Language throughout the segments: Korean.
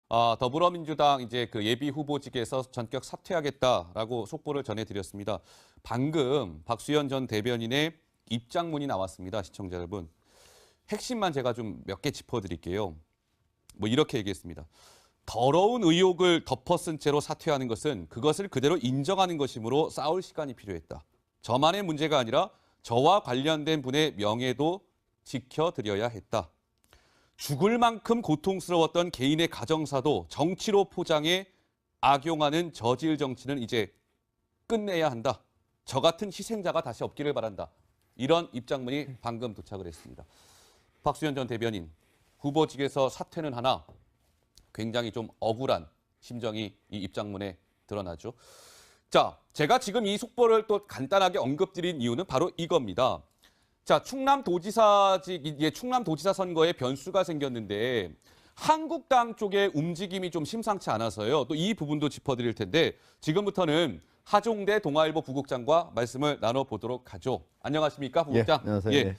더불어민주당 이제 그 예비 후보직에서 전격 사퇴하겠다라고 속보를 전해드렸습니다. 방금 박수현 전 대변인의 입장문이 나왔습니다. 시청자 여러분. 핵심만 제가 좀 몇 개 짚어드릴게요. 뭐 이렇게 얘기했습니다. 더러운 의혹을 덮어쓴 채로 사퇴하는 것은 그것을 그대로 인정하는 것이므로 싸울 시간이 필요했다. 저만의 문제가 아니라 저와 관련된 분의 명예도 지켜드려야 했다. 죽을 만큼 고통스러웠던 개인의 가정사도 정치로 포장해 악용하는 저질 정치는 이제 끝내야 한다. 저 같은 희생자가 다시 없기를 바란다. 이런 입장문이 방금 도착을 했습니다. 박수현 전 대변인, 후보직에서 사퇴는 하나 굉장히 좀 억울한 심정이 이 입장문에 드러나죠. 자, 제가 지금 이 속보를 또 간단하게 언급드린 이유는 바로 이겁니다. 자, 충남도지사 선거에 변수가 생겼는데 한국당 쪽의 움직임이 좀 심상치 않아서요. 또 이 부분도 짚어드릴 텐데 지금부터는 하종대 동아일보 부국장과 말씀을 나눠보도록 하죠. 안녕하십니까, 부국장? 예, 안녕하세요. 예.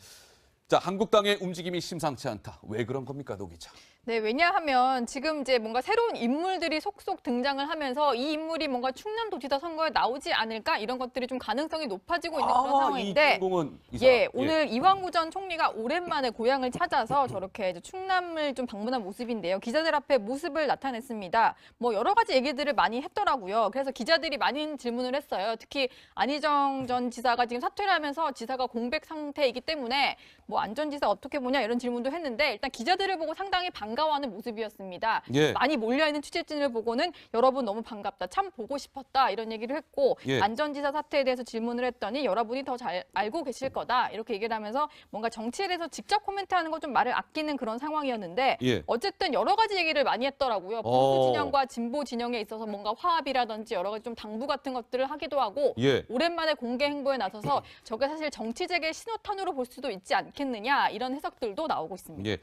자, 한국당의 움직임이 심상치 않다. 왜 그런 겁니까, 노 기자? 네, 왜냐하면 지금 이제 뭔가 새로운 인물들이 속속 등장을 하면서 이 인물이 뭔가 충남도지사 선거에 나오지 않을까 이런 것들이 좀 가능성이 높아지고 있는 그런 상황인데, 이 주인공은 이 사람. 예, 오늘 이완구 전 총리가 오랜만에 고향을 찾아서 저렇게 이제 충남을 좀 방문한 모습인데요. 기자들 앞에 모습을 나타냈습니다. 뭐 여러 가지 얘기들을 많이 했더라고요. 그래서 기자들이 많은 질문을 했어요. 특히 안희정 전 지사가 지금 사퇴를 하면서 지사가 공백 상태이기 때문에 뭐 안 전 지사 어떻게 보냐 이런 질문도 했는데 일단 기자들을 보고 상당히 반가워하는 모습이었습니다. 예. 많이 몰려있는 취재진을 보고는 여러분 너무 반갑다, 참 보고 싶었다 이런 얘기를 했고 예. 안 전 지사 사퇴에 대해서 질문을 했더니 여러분이 더 잘 알고 계실 거다 이렇게 얘기를 하면서 뭔가 정치에 대해서 직접 코멘트하는 거 좀 말을 아끼는 그런 상황이었는데 예. 어쨌든 여러 가지 얘기를 많이 했더라고요. 보수 진영과 진보 진영에 있어서 뭔가 화합이라든지 여러 가지 좀 당부 같은 것들을 하기도 하고 예. 오랜만에 공개 행보에 나서서 저게 사실 정치 재개 신호탄으로 볼 수도 있지 않겠느냐 이런 해석들도 나오고 있습니다. 예.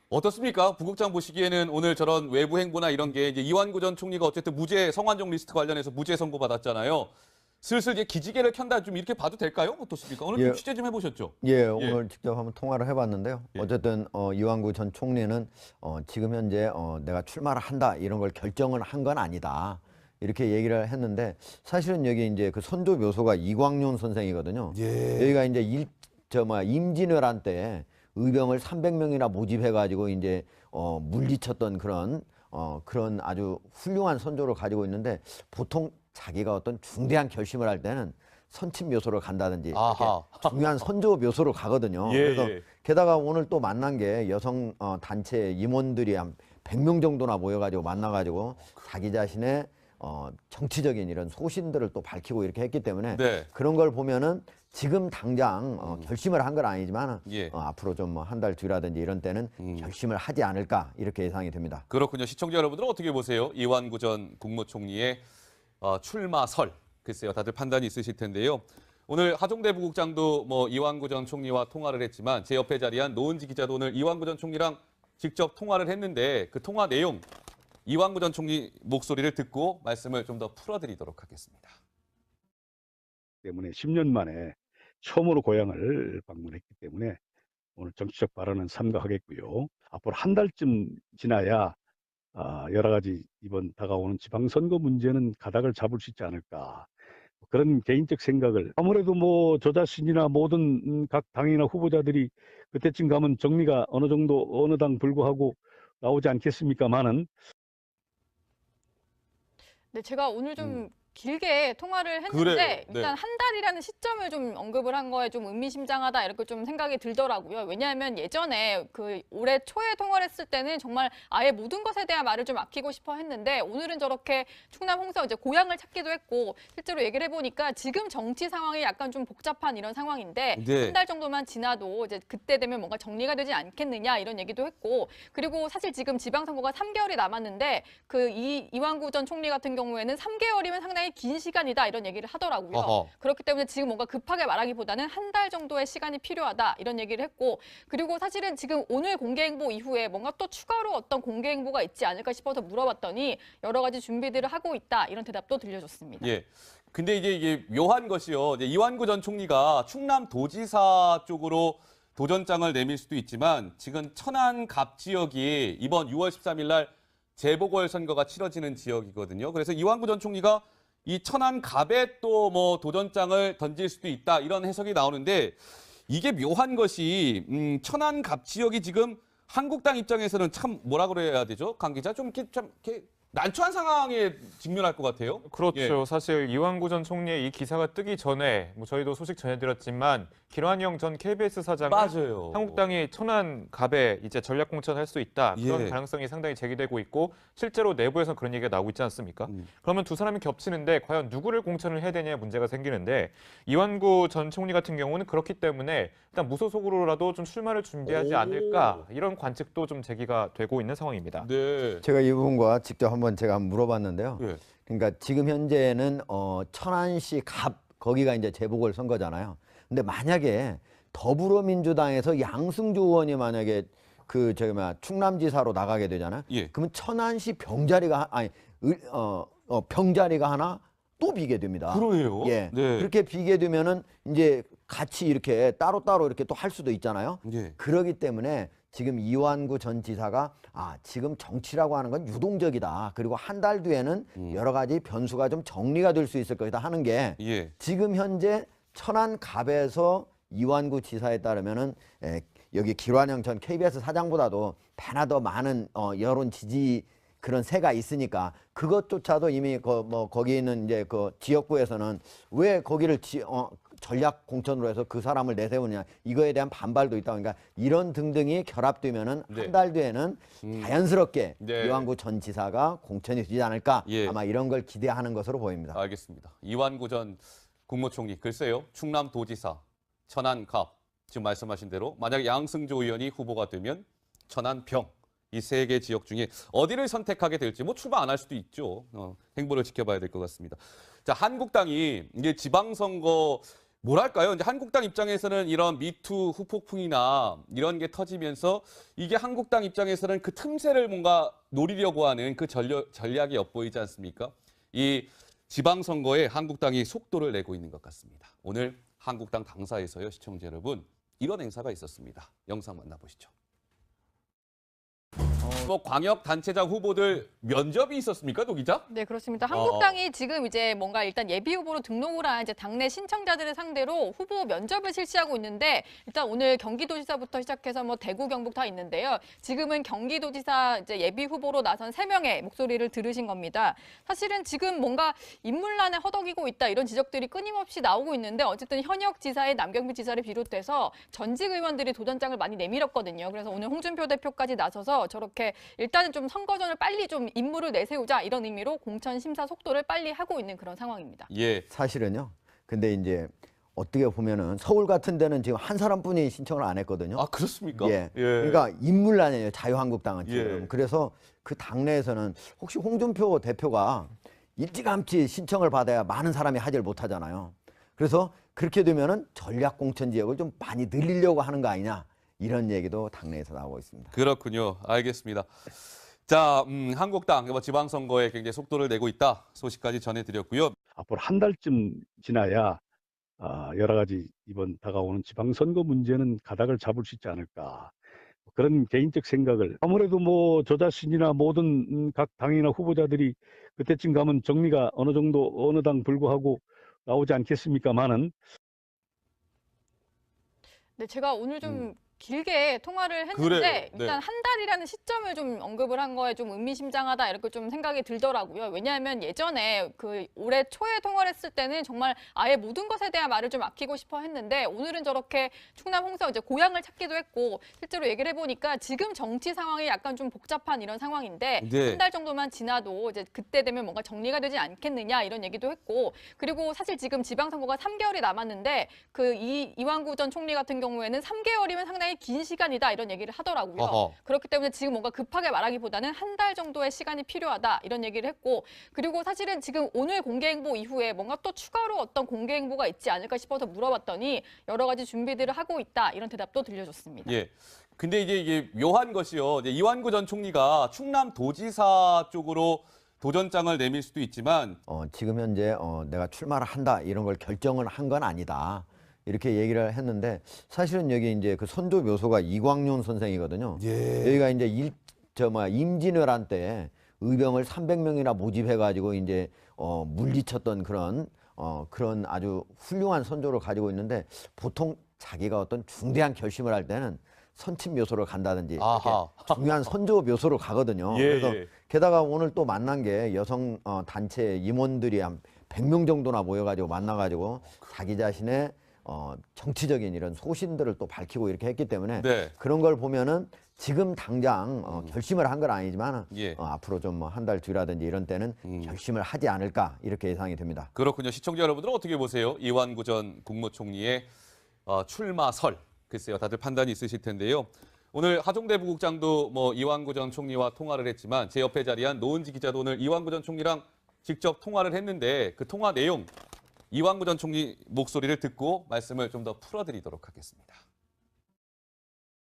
어떻습니까? 부국장 보시기에는 오늘 저런 외부 행보나 이런 게 이제 이완구 전 총리가 어쨌든 무죄 성완종 리스트 관련해서 무죄 선고 받았잖아요. 슬슬 이제 기지개를 켠다 좀 이렇게 봐도 될까요? 어떻습니까? 오늘 좀 취재 좀 해보셨죠? 예, 오늘 직접 한번 통화를 해봤는데요. 예. 어쨌든 이완구 전 총리는 지금 현재 내가 출마를 한다 이런 걸 결정을 한 건 아니다. 이렇게 얘기를 했는데 사실은 여기 이제 그 선조 묘소가 이광윤 선생이거든요. 예. 여기가 이제 임진왜란 때 의병을 300명이나 모집해가지고 이제 물리쳤던 그런 아주 훌륭한 선조를 가지고 있는데 보통 자기가 어떤 중대한 결심을 할 때는 선친 묘소로 간다든지 이렇게 중요한 선조 묘소로 가거든요. 예, 그래서 예. 게다가 오늘 또 만난 게 여성 단체 임원들이 한 100명 정도나 모여가지고 만나가지고 자기 자신의 정치적인 이런 소신들을 또 밝히고 이렇게 했기 때문에 네. 그런 걸 보면은 지금 당장 결심을 한 건 아니지만 예. 앞으로 좀 한 달 뒤라든지 이런 때는 결심을 하지 않을까 이렇게 예상이 됩니다. 그렇군요. 시청자 여러분들은 어떻게 보세요? 이완구 전 국무총리의 출마설. 글쎄요. 다들 판단이 있으실 텐데요. 오늘 하종대 부국장도 뭐 이완구 전 총리와 통화를 했지만 제 옆에 자리한 노은지 기자도 오늘 이완구 전 총리랑 직접 통화를 했는데 그 통화 내용 이완구 전 총리 목소리를 듣고 말씀을 좀 더 풀어드리도록 하겠습니다. 때문에 10년 만에 처음으로 고향을 방문했기 때문에 오늘 정치적 발언은 삼가하겠고요. 앞으로 한 달쯤 지나야 여러 가지 이번 다가오는 지방선거 문제는 가닥을 잡을 수 있지 않을까. 그런 개인적 생각을 아무래도 뭐 저 자신이나 모든 각 당이나 후보자들이 그때쯤 가면 정리가 어느 정도 어느 당 불구하고 나오지 않겠습니까마는. 네, 제가 오늘 좀 길게 통화를 했는데 그래요. 네. 일단 한 달이라는 시점을 좀 언급을 한 거에 좀 의미심장하다 이렇게 좀 생각이 들더라고요. 왜냐하면 예전에 그 올해 초에 통화를 했을 때는 정말 아예 모든 것에 대한 말을 좀 아끼고 싶어 했는데 오늘은 저렇게 충남 홍성 이제 고향을 찾기도 했고 실제로 얘기를 해보니까 지금 정치 상황이 약간 좀 복잡한 이런 상황인데 네. 한 달 정도만 지나도 이제 그때 되면 뭔가 정리가 되지 않겠느냐 이런 얘기도 했고 그리고 사실 지금 지방선거가 3개월이 남았는데 그 이완구 전 총리 같은 경우에는 3개월이면 상당히 긴 시간이다 이런 얘기를 하더라고요. 어허. 그렇기 때문에 지금 뭔가 급하게 말하기보다는 한 달 정도의 시간이 필요하다 이런 얘기를 했고 그리고 사실은 지금 오늘 공개 행보 이후에 뭔가 또 추가로 어떤 공개 행보가 있지 않을까 싶어서 물어봤더니 여러 가지 준비들을 하고 있다 이런 대답도 들려줬습니다. 예. 근데 이게 묘한 것이요. 이제 이완구 전 총리가 충남도지사 쪽으로 도전장을 내밀 수도 있지만 지금 천안갑 지역이 이번 6월 13일 날 재보궐선거가 치러지는 지역이거든요. 그래서 이완구 전 총리가 이 천안 갑에 또 뭐 도전장을 던질 수도 있다 이런 해석이 나오는데 이게 묘한 것이 천안 갑 지역이 지금 한국당 입장에서는 참 뭐라 그래야 되죠? 강 기자 좀 이렇게 난처한 상황에 직면할 것 같아요. 그렇죠. 예. 사실 이완구 전 총리의 이 기사가 뜨기 전에 뭐 저희도 소식 전해드렸지만 김환영 전 KBS 사장은 맞아요. 한국당이 천안 갑에 이제 전략 공천할 수 있다 그런 예. 가능성이 상당히 제기되고 있고 실제로 내부에서 그런 얘기가 나오고 있지 않습니까? 그러면 두 사람이 겹치는데 과연 누구를 공천을 해야 되냐의 문제가 생기는데 이완구 전 총리 같은 경우는 그렇기 때문에 일단 무소속으로라도 좀 출마를 준비하지 오. 않을까 이런 관측도 좀 제기가 되고 있는 상황입니다. 네. 제가 이분과 직접 한번 제가 물어봤는데요. 예. 그러니까 지금 현재는 천안시 갑 거기가 이제 재보궐 선거잖아요. 근데 만약에 더불어민주당에서 양승조 의원이 만약에 충남지사로 나가게 되잖아요. 예. 그러면 천안시 병자리가 병자리가 하나 또 비게 됩니다. 그러네요. 예. 네. 그렇게 비게 되면은 이제 같이 이렇게 따로따로 이렇게 또 할 수도 있잖아요. 예. 그러기 때문에 지금 이완구 전 지사가 지금 정치라고 하는 건 유동적이다. 그리고 한 달 뒤에는 여러 가지 변수가 좀 정리가 될 수 있을 것이다 하는 게 예. 지금 현재 천안 갑에서 이완구 지사에 따르면은 여기 길환영 전 KBS 사장보다도 배나 더 많은 여론 지지 그런 세가 있으니까 그것조차도 이미 거기 있는 이제 그 지역구에서는 왜 거기를 전략 공천으로 해서 그 사람을 내세우느냐 이거에 대한 반발도 있다. 그러니까 이런 등등이 결합되면은 네. 한 달 뒤에는 자연스럽게 네. 이완구 전 지사가 공천이 되지 않을까 예. 아마 이런 걸 기대하는 것으로 보입니다. 알겠습니다. 이완구 전 국무총리 글쎄요. 충남도지사, 천안갑 지금 말씀하신 대로 만약 양승조 의원이 후보가 되면 천안병 이 세 개 지역 중에 어디를 선택하게 될지 뭐 출마 안 할 수도 있죠. 행보를 지켜봐야 될 것 같습니다. 자, 한국당이 이제 지방선거 뭐랄까요? 이제 한국당 입장에서는 이런 미투 후폭풍이나 이런 게 터지면서 이게 한국당 입장에서는 그 틈새를 뭔가 노리려고 하는 그 전략이 엿보이지 않습니까? 이 지방선거에 한국당이 속도를 내고 있는 것 같습니다. 오늘 한국당 당사에서요, 시청자 여러분, 이런 행사가 있었습니다. 영상 만나보시죠. 뭐 광역 단체장 후보들 면접이 있었습니까, 노 기자? 네, 그렇습니다. 한국당이 지금 이제 뭔가 일단 예비 후보로 등록을 한 이제 당내 신청자들을 상대로 후보 면접을 실시하고 있는데 일단 오늘 경기도지사부터 시작해서 뭐 대구, 경북 다 있는데요. 지금은 경기도지사 이제 예비 후보로 나선 3명의 목소리를 들으신 겁니다. 사실은 지금 뭔가 인물난에 허덕이고 있다 이런 지적들이 끊임없이 나오고 있는데 어쨌든 현역 지사의 남경필 지사를 비롯해서 전직 의원들이 도전장을 많이 내밀었거든요. 그래서 오늘 홍준표 대표까지 나서서 저렇게 일단은 좀 선거전을 빨리 좀 임무를 내세우자 이런 의미로 공천 심사 속도를 빨리 하고 있는 그런 상황입니다. 예. 사실은요. 근데 이제 어떻게 보면은 서울 같은 데는 지금 한 사람뿐이 신청을 안 했거든요. 아, 그렇습니까? 예. 그러니까 인물난이에요. 자유한국당은 지금. 예. 그래서 그 당내에서는 혹시 홍준표 대표가 일찌감치 신청을 받아야 많은 사람이 하지를 못하잖아요. 그래서 그렇게 되면은 전략 공천 지역을 좀 많이 늘리려고 하는 거 아니냐. 이런 얘기도 당내에서 나오고 있습니다. 그렇군요. 알겠습니다. 자, 한국당 지방선거에 굉장히 속도를 내고 있다 소식까지 전해드렸고요. 앞으로 한 달쯤 지나야 여러 가지 이번 다가오는 지방선거 문제는 가닥을 잡을 수 있지 않을까. 그런 개인적 생각을 아무래도 뭐 저 자신이나 모든 각 당이나 후보자들이 그때쯤 가면 정리가 어느 정도 어느 당 불구하고 나오지 않겠습니까마는 네, 제가 오늘 좀 길게 통화를 했는데 그래요. 네. 일단 한 달이라는 시점을 좀 언급을 한 거에 좀 의미심장하다 이렇게 좀 생각이 들더라고요. 왜냐하면 예전에 그 올해 초에 통화를 했을 때는 정말 아예 모든 것에 대한 말을 좀 아끼고 싶어 했는데 오늘은 저렇게 충남 홍성 이제 고향을 찾기도 했고 실제로 얘기를 해보니까 지금 정치 상황이 약간 좀 복잡한 이런 상황인데 네. 한 달 정도만 지나도 이제 그때 되면 뭔가 정리가 되지 않겠느냐 이런 얘기도 했고 그리고 사실 지금 지방선거가 3개월이 남았는데 그 이완구 전 총리 같은 경우에는 3개월이면 상당히 긴 시간이다 이런 얘기를 하더라고요. 어허. 그렇기 때문에 지금 뭔가 급하게 말하기보다는 한 달 정도의 시간이 필요하다 이런 얘기를 했고 그리고 사실은 지금 오늘 공개행보 이후에 뭔가 또 추가로 어떤 공개행보가 있지 않을까 싶어서 물어봤더니 여러 가지 준비들을 하고 있다 이런 대답도 들려줬습니다. 예. 근데 이게 묘한 것이요. 이제 이완구 전 총리가 충남도지사 쪽으로 도전장을 내밀 수도 있지만 지금 현재 내가 출마를 한다 이런 걸 결정을 한 건 아니다. 이렇게 얘기를 했는데 사실은 여기 이제 그 선조 묘소가 이광윤 선생이거든요. 예. 여기가 이제 임진왜란 때 의병을 300명이나 모집해가지고 이제 물리쳤던 그런 아주 훌륭한 선조를 가지고 있는데 보통 자기가 어떤 중대한 결심을 할 때는 선친 묘소를 간다든지 이렇게 아하. 중요한 선조 묘소로 가거든요. 예, 그래서 예. 게다가 오늘 또 만난 게 여성 단체 임원들이 한 100명 정도나 모여가지고 만나가지고 자기 자신의 정치적인 이런 소신들을 또 밝히고 이렇게 했기 때문에 네. 그런 걸 보면은 지금 당장 결심을 한 건 아니지만 예. 앞으로 좀 뭐 한 달 뒤라든지 이런 때는 결심을 하지 않을까 이렇게 예상이 됩니다. 그렇군요. 시청자 여러분들은 어떻게 보세요? 이완구 전 국무총리의 출마설. 글쎄요, 다들 판단이 있으실 텐데요. 오늘 하종대 부국장도 뭐 이완구 전 총리와 통화를 했지만 제 옆에 자리한 노은지 기자도 오늘 이완구 전 총리랑 직접 통화를 했는데 그 통화 내용 이완구 전 총리 목소리를 듣고 말씀을 좀 더 풀어드리도록 하겠습니다.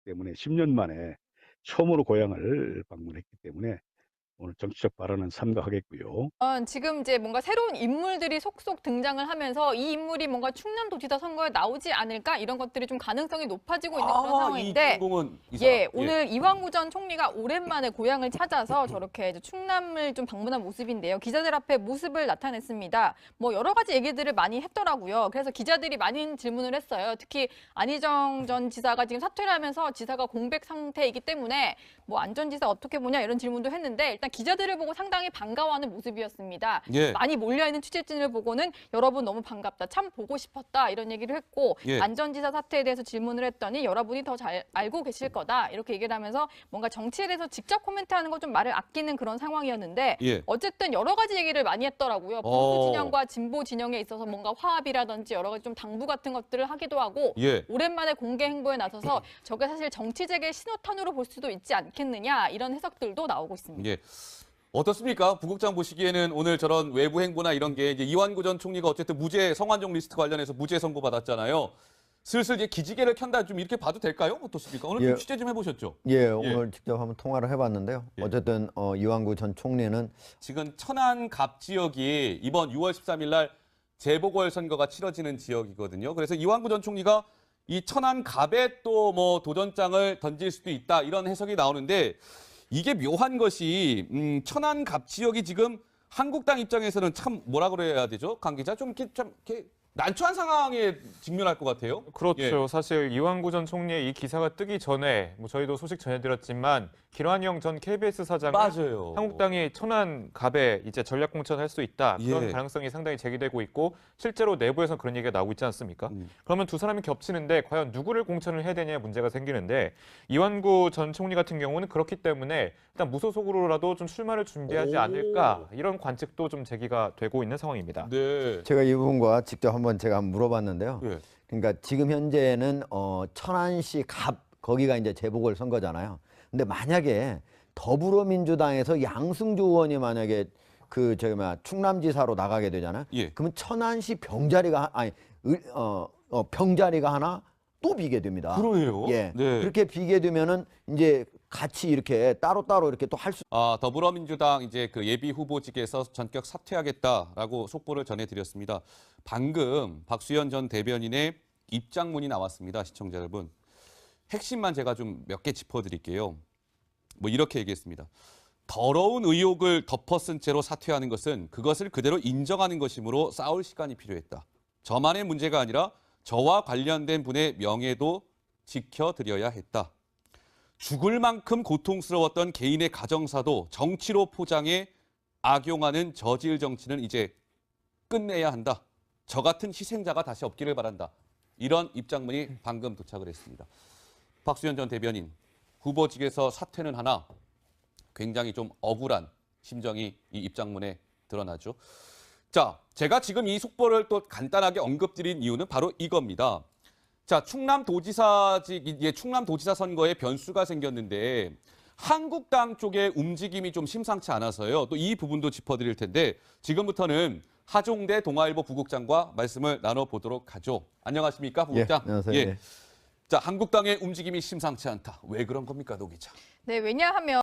때문에 10년 만에 처음으로 고향을 방문했기 때문에 오늘 정치적 발언은 삼가하겠고요. 지금 이제 뭔가 새로운 인물들이 속속 등장을 하면서 이 인물이 뭔가 충남도지사 선거에 나오지 않을까 이런 것들이 좀 가능성이 높아지고 있는 그런 이 상황인데 주인공은 이 사람. 예, 오늘 이완구 전 총리가 오랜만에 고향을 찾아서 저렇게 이제 충남을 좀 방문한 모습인데요. 기자들 앞에 모습을 나타냈습니다. 뭐 여러 가지 얘기들을 많이 했더라고요. 그래서 기자들이 많은 질문을 했어요. 특히 안희정 전 지사가 지금 사퇴를 하면서 지사가 공백 상태이기 때문에 뭐 안 전 지사 어떻게 보냐 이런 질문도 했는데 일단 기자들을 보고 상당히 반가워하는 모습이었습니다. 예. 많이 몰려있는 취재진을 보고는 여러분 너무 반갑다, 참 보고 싶었다 이런 얘기를 했고 예. 안 전 지사 사태에 대해서 질문을 했더니 여러분이 더 잘 알고 계실 거다 이렇게 얘기를 하면서 뭔가 정치에 대해서 직접 코멘트하는 거 좀 말을 아끼는 그런 상황이었는데 예. 어쨌든 여러 가지 얘기를 많이 했더라고요. 보수 진영과 진보 진영에 있어서 뭔가 화합이라든지 여러 가지 좀 당부 같은 것들을 하기도 하고 예. 오랜만에 공개 행보에 나서서 저게 사실 정치적의 신호탄으로 볼 수도 있지 않겠느냐 이런 해석들도 나오고 있습니다. 예. 어떻습니까? 부국장 보시기에는 오늘 저런 외부 행보나 이런 게 이제 이완구 전 총리가 어쨌든 무죄 성완종 리스트 관련해서 무죄 선고 받았잖아요. 슬슬 이제 기지개를 켠다 좀 이렇게 봐도 될까요? 어떻습니까? 오늘 좀 예. 취재 좀 해보셨죠? 예, 오늘 직접 한번 통화를 해봤는데요. 예. 어쨌든 이완구 전 총리는 지금 천안갑 지역이 이번 6월 13일 날 재보궐선거가 치러지는 지역이거든요. 그래서 이완구 전 총리가 이 천안갑에 또 뭐 도전장을 던질 수도 있다 이런 해석이 나오는데 이게 묘한 것이 천안갑 지역이 지금 한국당 입장에서는 참 뭐라 그래야 되죠? 강 기자 좀 이렇게 난처한 상황에 직면할 것 같아요. 그렇죠. 사실 이완구 전 총리의 이 기사가 뜨기 전에 뭐 저희도 소식 전해드렸지만 김환영 전 KBS 사장은 맞아요. 한국당이 천안갑에 이제 전략 공천할 수 있다. 그런 예. 가능성이 상당히 제기되고 있고 실제로 내부에서 그런 얘기가 나오고 있지 않습니까? 그러면 두 사람이 겹치는데 과연 누구를 공천을 해야 되냐의 문제가 생기는데 이완구 전 총리 같은 경우는 그렇기 때문에 일단 무소속으로라도 좀 출마를 준비하지 오. 않을까 이런 관측도 좀 제기가 되고 있는 상황입니다. 네. 제가 이 부분과 직접 한번 제가 물어봤는데요. 예. 그러니까 지금 현재는 천안시 갑 거기가 이제 재보궐 선거잖아요. 근데 만약에 더불어민주당에서 양승조 의원이 만약에 충남지사로 나가게 되잖아요. 예. 그러면 천안시 병자리가 병자리가 하나 또 비게 됩니다. 그러네요. 예. 네. 그렇게 비게 되면은 이제 같이 이렇게 따로따로 이렇게 또 할 수. 더불어민주당 이제 그 예비 후보직에서 전격 사퇴하겠다라고 속보를 전해드렸습니다. 방금 박수현 전 대변인의 입장문이 나왔습니다. 시청자 여러분. 핵심만 제가 좀 몇 개 짚어드릴게요. 뭐 이렇게 얘기했습니다. 더러운 의혹을 덮어쓴 채로 사퇴하는 것은 그것을 그대로 인정하는 것이므로 싸울 시간이 필요했다. 저만의 문제가 아니라 저와 관련된 분의 명예도 지켜드려야 했다. 죽을 만큼 고통스러웠던 개인의 가정사도 정치로 포장해 악용하는 저질 정치는 이제 끝내야 한다. 저 같은 희생자가 다시 없기를 바란다. 이런 입장문이 방금 도착을 했습니다. 박수현 전 대변인, 후보직에서 사퇴는 하나 굉장히 좀 억울한 심정이 이 입장문에 드러나죠. 자, 제가 지금 이 속보를 또 간단하게 언급드린 이유는 바로 이겁니다. 자, 충남도지사 선거에 변수가 생겼는데 한국당 쪽의 움직임이 좀 심상치 않아서요. 또 이 부분도 짚어드릴 텐데 지금부터는 하종대 동아일보 부국장과 말씀을 나눠보도록 하죠. 안녕하십니까, 부국장? 예, 안녕하세요. 예. 예. 자, 한국당의 움직임이 심상치 않다. 왜 그런 겁니까, 노 기자? 네, 왜냐하면